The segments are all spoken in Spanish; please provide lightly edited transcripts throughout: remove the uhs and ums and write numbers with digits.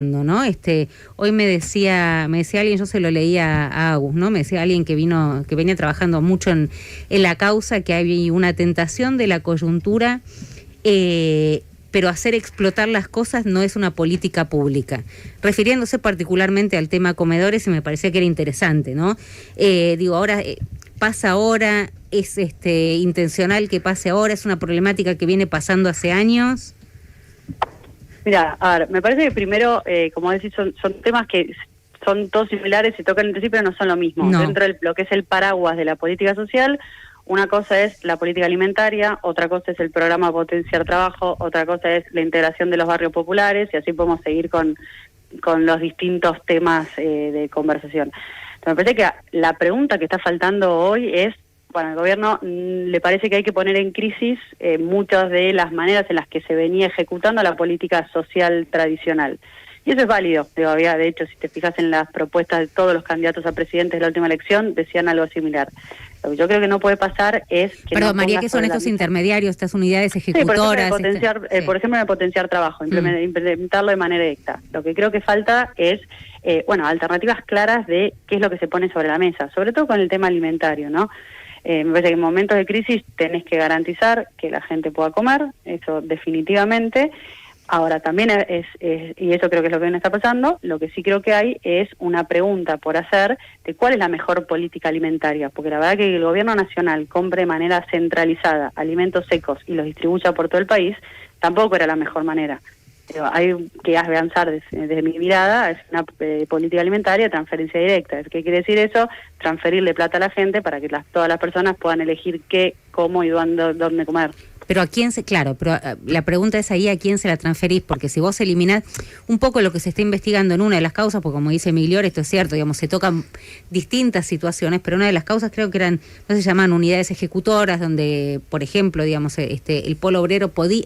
¿no? Hoy me decía alguien, yo se lo leía a Agus, ¿no? Me decía alguien que venía trabajando mucho en la causa, que hay una tentación de la coyuntura, pero hacer explotar las cosas no es una política pública. Refiriéndose particularmente al tema comedores, y me parecía que era interesante, ¿no? Pasa ahora, es intencional que pase ahora, es una problemática que viene pasando hace años. Mira, a ver, me parece que primero, como decís, son temas que son todos similares, se tocan entre sí, pero no son lo mismo. No. Dentro de lo que es el paraguas de la política social, una cosa es la política alimentaria, otra cosa es el programa Potenciar Trabajo, otra cosa es la integración de los barrios populares, y así podemos seguir con los distintos temas de conversación. Entonces, me parece que la pregunta que está faltando hoy es, bueno, al gobierno le parece que hay que poner en crisis muchas de las maneras en las que se venía ejecutando la política social tradicional. Y eso es válido. De hecho, si te fijas en las propuestas de todos los candidatos a presidente de la última elección, decían algo similar. Lo que yo creo que no puede pasar es que... Pero María, ¿qué son estos intermediarios, estas unidades ejecutoras? Sí, por ejemplo, en potenciar trabajo, implementarlo de manera directa. Lo que creo que falta es, alternativas claras de qué es lo que se pone sobre la mesa, sobre todo con el tema alimentario, ¿no? Me parece que en momentos de crisis tenés que garantizar que la gente pueda comer, eso definitivamente. Ahora también y eso creo que es lo que no está pasando, lo que sí creo que hay es una pregunta por hacer de cuál es la mejor política alimentaria, porque la verdad que el gobierno nacional compre de manera centralizada alimentos secos y los distribuya por todo el país, tampoco era la mejor manera. Hay que avanzar desde mi mirada, es una política alimentaria de transferencia directa. ¿Qué quiere decir eso? Transferirle plata a la gente para que todas las personas puedan elegir qué, cómo y dónde comer. Pero pero la pregunta es ahí a quién se la transferís, porque si vos eliminás un poco lo que se está investigando en una de las causas, porque como dice Migliore, esto es cierto, digamos, se tocan distintas situaciones, pero una de las causas creo que eran, no se llaman unidades ejecutoras, donde, por ejemplo, digamos, el Polo Obrero podía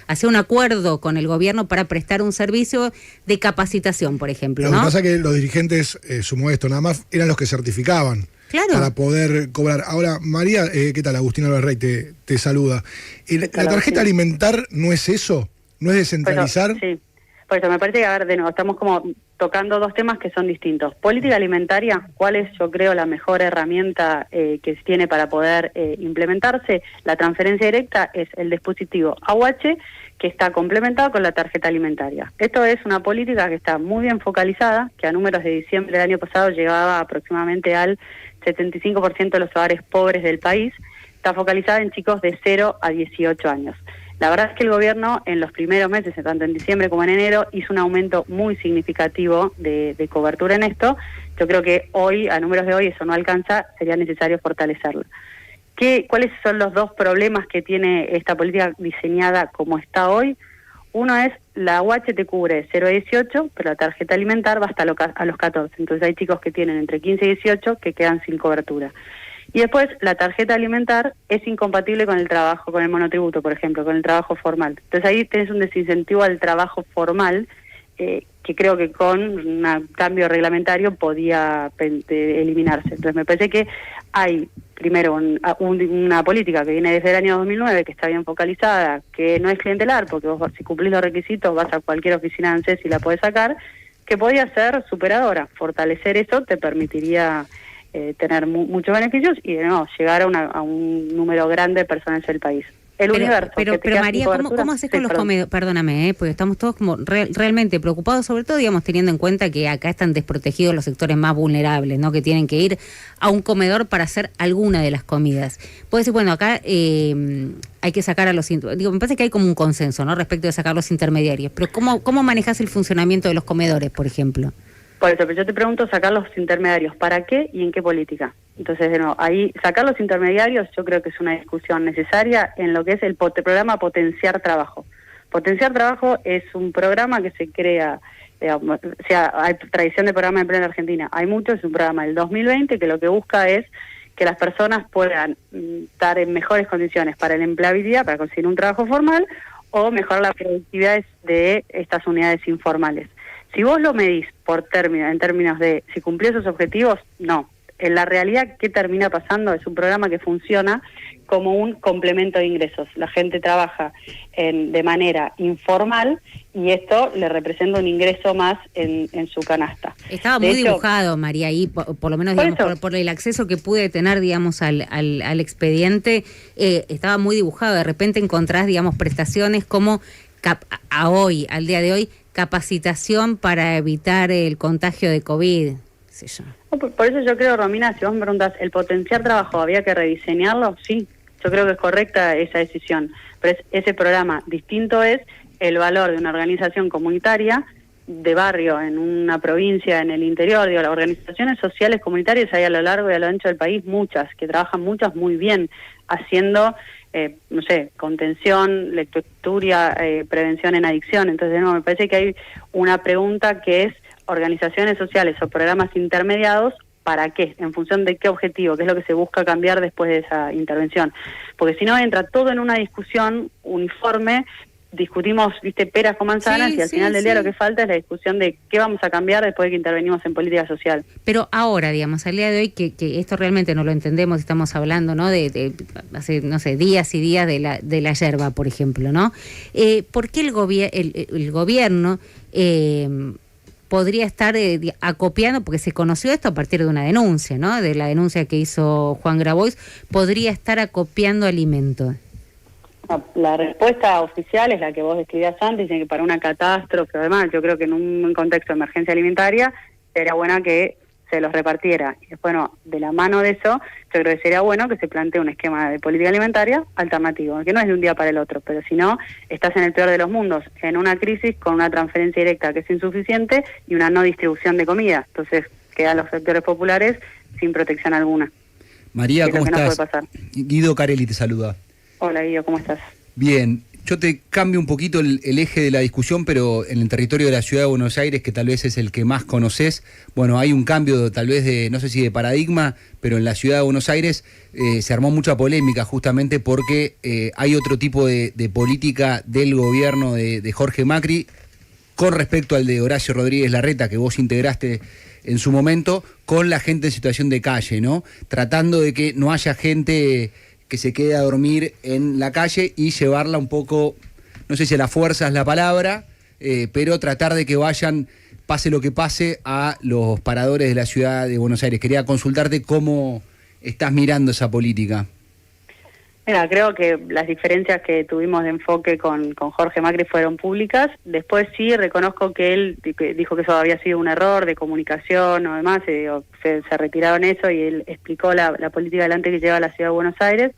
hacer un acuerdo con el gobierno para prestar un servicio de capacitación, por ejemplo, ¿no? Lo que pasa es que los dirigentes, sumó esto, nada más eran los que certificaban. Claro. Para poder cobrar. Ahora, María, ¿qué tal? Agustín Álvarez Rey te saluda. ¿La tarjeta alimentar no es eso? ¿No es descentralizar? Sí, por eso me parece que, de nuevo, estamos como tocando dos temas que son distintos. Política alimentaria, ¿cuál es, yo creo, la mejor herramienta que se tiene para poder implementarse? La transferencia directa es el dispositivo AUH, que está complementado con la tarjeta alimentaria. Esto es una política que está muy bien focalizada, que a números de diciembre del año pasado llegaba aproximadamente al 75% de los hogares pobres del país. Está focalizada en chicos de 0 a 18 años. La verdad es que el gobierno en los primeros meses, tanto en diciembre como en enero, hizo un aumento muy significativo de cobertura en esto. Yo creo que hoy, a números de hoy, eso no alcanza, sería necesario fortalecerlo. ¿Cuáles son los dos problemas que tiene esta política diseñada como está hoy? Uno es, la UH te cubre 0 a 18, pero la tarjeta alimentar va hasta a los 14. Entonces hay chicos que tienen entre 15 y 18 que quedan sin cobertura. Y después, la tarjeta alimentar es incompatible con el trabajo, con el monotributo, por ejemplo, con el trabajo formal. Entonces ahí tenés un desincentivo al trabajo formal, que creo que con un cambio reglamentario podía eliminarse. Entonces me parece que hay, primero, una política que viene desde el año 2009, que está bien focalizada, que no es clientelar, porque vos, si cumplís los requisitos, vas a cualquier oficina de ANSES y la podés sacar, que podía ser superadora. Fortalecer eso te permitiría tener muchos beneficios y de nuevo llegar a un número grande de personas del país. Pero María, ¿cómo haces con los comedores? Perdóname, porque estamos todos como realmente preocupados, sobre todo, digamos, teniendo en cuenta que acá están desprotegidos los sectores más vulnerables, ¿no? Que tienen que ir a un comedor para hacer alguna de las comidas. Puedes decir, bueno, acá hay que sacar a los... me parece que hay como un consenso, ¿no? Respecto de sacar los intermediarios. Pero ¿cómo manejas el funcionamiento de los comedores, por ejemplo? Por eso, pero yo te pregunto, sacar los intermediarios, ¿para qué y en qué política? Entonces, de nuevo, ahí sacar los intermediarios yo creo que es una discusión necesaria en lo que es el programa Potenciar Trabajo. Potenciar Trabajo es un programa que se crea, hay tradición de programa de empleo en Argentina, hay mucho, es un programa del 2020 que lo que busca es que las personas puedan estar en mejores condiciones para la empleabilidad, para conseguir un trabajo formal, o mejorar las productividades de estas unidades informales. Si vos lo medís en términos de si cumplió esos objetivos, no. En la realidad, ¿qué termina pasando? Es un programa que funciona como un complemento de ingresos. La gente trabaja de manera informal y esto le representa un ingreso más en su canasta. Estaba muy dibujado, María, ahí, por lo menos digamos, por el acceso que pude tener, digamos, al expediente, estaba muy dibujado. De repente encontrás, digamos, prestaciones como al día de hoy, capacitación para evitar el contagio de COVID. Por eso yo creo, Romina, si vos me preguntás, ¿el potenciar trabajo había que rediseñarlo? Sí, yo creo que es correcta esa decisión, pero ese programa distinto es el valor de una organización comunitaria de barrio, en una provincia, en el interior. Digo, las organizaciones sociales comunitarias hay a lo largo y a lo ancho del país, muchas, que trabajan muchas muy bien, haciendo, no sé, contención, lectoturia, prevención en adicción. Entonces, no, me parece que hay una pregunta que es organizaciones sociales o programas intermediados, ¿para qué? ¿En función de qué objetivo? ¿Qué es lo que se busca cambiar después de esa intervención? Porque si no, entra todo en una discusión uniforme, discutimos, viste, peras con manzanas, y al final del día lo que falta es la discusión de qué vamos a cambiar después de que intervenimos en política social. Pero ahora, digamos, al día de hoy, que esto realmente no lo entendemos, estamos hablando, ¿no?, de hace, no sé, días y días de la yerba, por ejemplo, ¿no? ¿Por qué el gobierno podría estar acopiando, porque se conoció esto a partir de una denuncia, ¿no?, de la denuncia que hizo Juan Grabois, podría estar acopiando alimentos? La respuesta oficial es la que vos describías antes, dicen que para una catástrofe, además, yo creo que en un contexto de emergencia alimentaria sería buena que se los repartiera. Y después, bueno, de la mano de eso, yo creo que sería bueno que se plantee un esquema de política alimentaria alternativo, que no es de un día para el otro, pero si no, estás en el peor de los mundos, en una crisis con una transferencia directa que es insuficiente y una no distribución de comida. Entonces, quedan los sectores populares sin protección alguna. María, ¿cómo estás? Guido Carelli te saluda. Hola, Guido, ¿cómo estás? Bien, yo te cambio un poquito el eje de la discusión, pero en el territorio de la Ciudad de Buenos Aires, que tal vez es el que más conoces, bueno, hay un cambio tal vez de, no sé si de paradigma, pero en la Ciudad de Buenos Aires se armó mucha polémica justamente porque hay otro tipo de política del gobierno de Jorge Macri con respecto al de Horacio Rodríguez Larreta, que vos integraste en su momento, con la gente en situación de calle, ¿no? Tratando de que no haya gente que se quede a dormir en la calle y llevarla un poco, no sé si a la fuerza es la palabra, pero tratar de que vayan, pase lo que pase, a los paradores de la Ciudad de Buenos Aires. Quería consultarte cómo estás mirando esa política. Mira, creo que las diferencias que tuvimos de enfoque con Jorge Macri fueron públicas. Después sí reconozco que él dijo que eso había sido un error de comunicación o demás, se retiraron eso y él explicó la política adelante que lleva la Ciudad de Buenos Aires.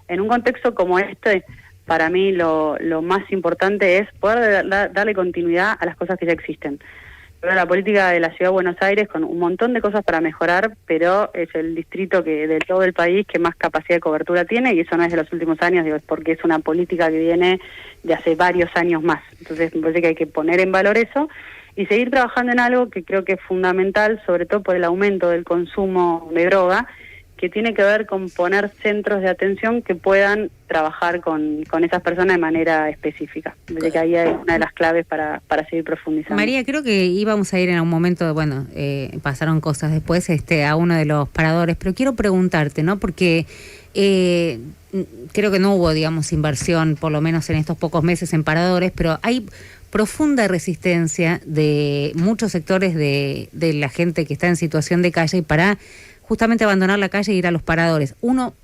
En un contexto como este, para mí lo más importante es poder darle continuidad a las cosas que ya existen. La política de la Ciudad de Buenos Aires, con un montón de cosas para mejorar, pero es el distrito de todo el país que más capacidad de cobertura tiene, y eso no es de los últimos años, digo, es porque es una política que viene de hace varios años más. Entonces me parece que hay que poner en valor eso y seguir trabajando en algo que creo que es fundamental, sobre todo por el aumento del consumo de droga, que tiene que ver con poner centros de atención que puedan trabajar con esas personas de manera específica. Desde que ahí hay una de las claves para seguir profundizando. María, creo que íbamos a ir en un momento, bueno, pasaron cosas después a uno de los paradores, pero quiero preguntarte, ¿no? Porque creo que no hubo, digamos, inversión, por lo menos en estos pocos meses, en paradores, pero hay profunda resistencia de muchos sectores de la gente que está en situación de calle para justamente abandonar la calle e ir a los paradores. Uno,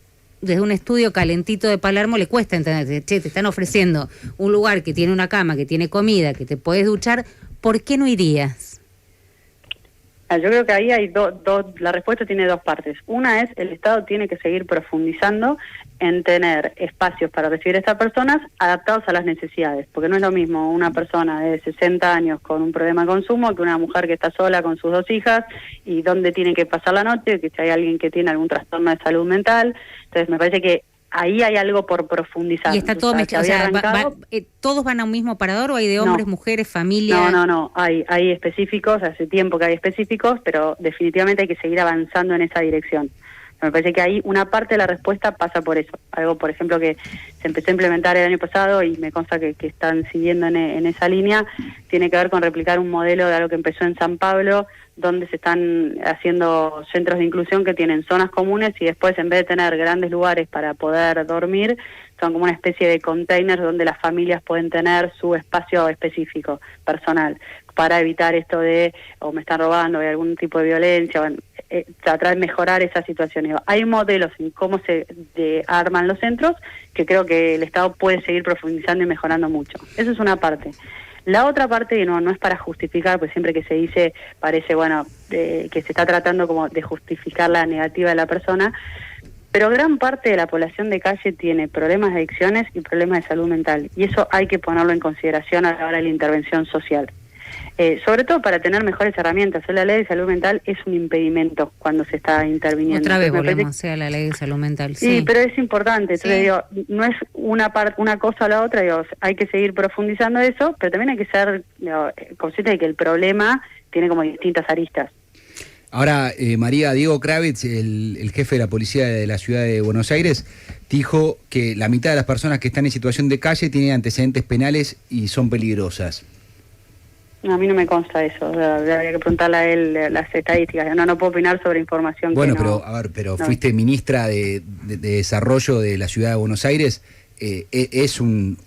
desde un estudio calentito de Palermo, le cuesta entender, che, te están ofreciendo un lugar que tiene una cama, que tiene comida, que te puedes duchar, ¿por qué no irías? Yo creo que ahí hay la respuesta tiene dos partes. Una es, el Estado tiene que seguir profundizando en tener espacios para recibir a estas personas adaptados a las necesidades, porque no es lo mismo una persona de 60 años con un problema de consumo que una mujer que está sola con sus 2 hijas y dónde tiene que pasar la noche, que si hay alguien que tiene algún trastorno de salud mental. Entonces me parece que ahí hay algo por profundizar. ¿Y está todo mezclado? O sea, ¿todos van a un mismo parador o hay de hombres, mujeres, familias? No, hay específicos, hace tiempo que hay específicos, pero definitivamente hay que seguir avanzando en esa dirección. Me parece que ahí una parte de la respuesta pasa por eso. Algo, por ejemplo, que se empezó a implementar el año pasado y me consta que están siguiendo en esa línea, tiene que ver con replicar un modelo de algo que empezó en San Pablo, donde se están haciendo centros de inclusión que tienen zonas comunes y después, en vez de tener grandes lugares para poder dormir, son como una especie de containers donde las familias pueden tener su espacio específico, personal, para evitar esto de o me están robando, o hay algún tipo de violencia, bueno, tratar de mejorar esas situaciones. Hay modelos en cómo se arman los centros que creo que el Estado puede seguir profundizando y mejorando mucho. Eso es una parte. La otra parte, no es para justificar, pues siempre que se dice parece, bueno, que se está tratando como de justificar la negativa de la persona, pero gran parte de la población de calle tiene problemas de adicciones y problemas de salud mental, y eso hay que ponerlo en consideración a la hora de la intervención social. Sobre todo para tener mejores herramientas. La ley de salud mental es un impedimento cuando se está interviniendo. Otra vez volvemos a la ley de salud mental. Sí, pero es importante. Entonces digo, no es una cosa o la otra, digo, hay que seguir profundizando eso, pero también hay que ser consciente de que el problema tiene como distintas aristas. Ahora, María, Diego Kravitz, el jefe de la policía de la ciudad de Buenos Aires, dijo que la mitad de las personas que están en situación de calle tienen antecedentes penales y son peligrosas. No, a mí no me consta eso, habría que preguntarle a él las estadísticas, no puedo opinar sobre información bueno, que no... Bueno, pero fuiste ministra de Desarrollo de la Ciudad de Buenos Aires, es un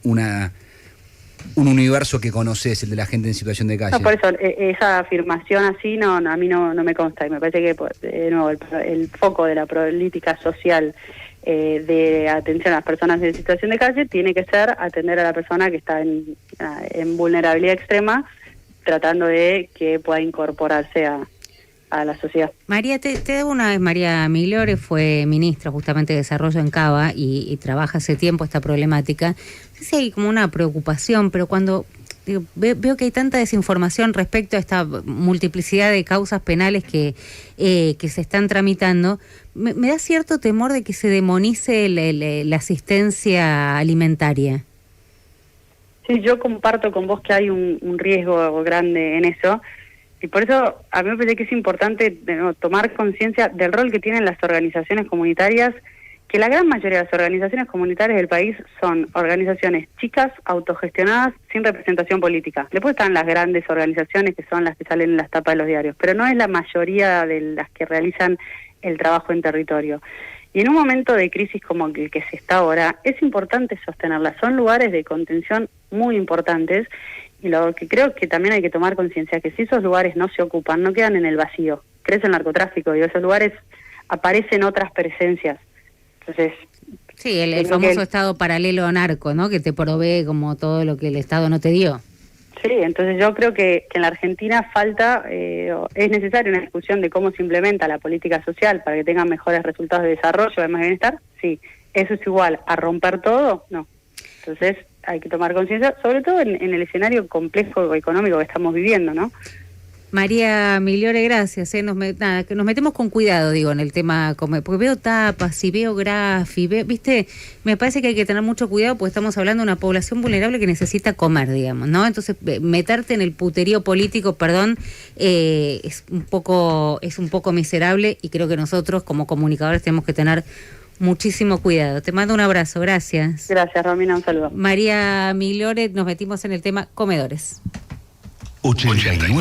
universo que conoces, el de la gente en situación de calle. No, por eso, esa afirmación así, a mí no me consta, y me parece que, de nuevo, el foco de la política social de atención a las personas en situación de calle tiene que ser atender a la persona que está en vulnerabilidad extrema, tratando de que pueda incorporarse a la sociedad. María, te debo una vez, María Migliore fue ministra justamente de Desarrollo en Cava y trabaja hace tiempo esta problemática. No sé si hay como una preocupación, pero cuando veo que hay tanta desinformación respecto a esta multiplicidad de causas penales que se están tramitando, me da cierto temor de que se demonice la asistencia alimentaria. Sí, yo comparto con vos que hay un riesgo grande en eso, y por eso a mí me parece que es importante tomar conciencia del rol que tienen las organizaciones comunitarias, que la gran mayoría de las organizaciones comunitarias del país son organizaciones chicas, autogestionadas, sin representación política. Después están las grandes organizaciones que son las que salen en las tapas de los diarios, pero no es la mayoría de las que realizan el trabajo en territorio. Y en un momento de crisis como el que se está ahora, es importante sostenerlas. Son lugares de contención muy importantes, y lo que creo que también hay que tomar conciencia es que si esos lugares no se ocupan, no quedan en el vacío. Crece el narcotráfico y esos lugares aparecen otras presencias. Entonces, sí, el famoso estado paralelo narco, ¿no? Que te provee como todo lo que el Estado no te dio. Sí, entonces yo creo que en la Argentina falta, es necesaria una discusión de cómo se implementa la política social para que tengan mejores resultados de desarrollo, además de bienestar. Sí, eso es igual a romper todo, no. Entonces hay que tomar conciencia, sobre todo en el escenario complejo económico que estamos viviendo, ¿no? María Migliore, gracias. Que nos metemos con cuidado, digo, en el tema, porque veo tapas y veo viste, me parece que hay que tener mucho cuidado porque estamos hablando de una población vulnerable que necesita comer, digamos, ¿no? Entonces, meterte en el puterío político, es un poco miserable, y creo que nosotros como comunicadores tenemos que tener muchísimo cuidado. Te mando un abrazo, gracias. Gracias, Romina, un saludo. María Migliore, nos metimos en el tema comedores. 89.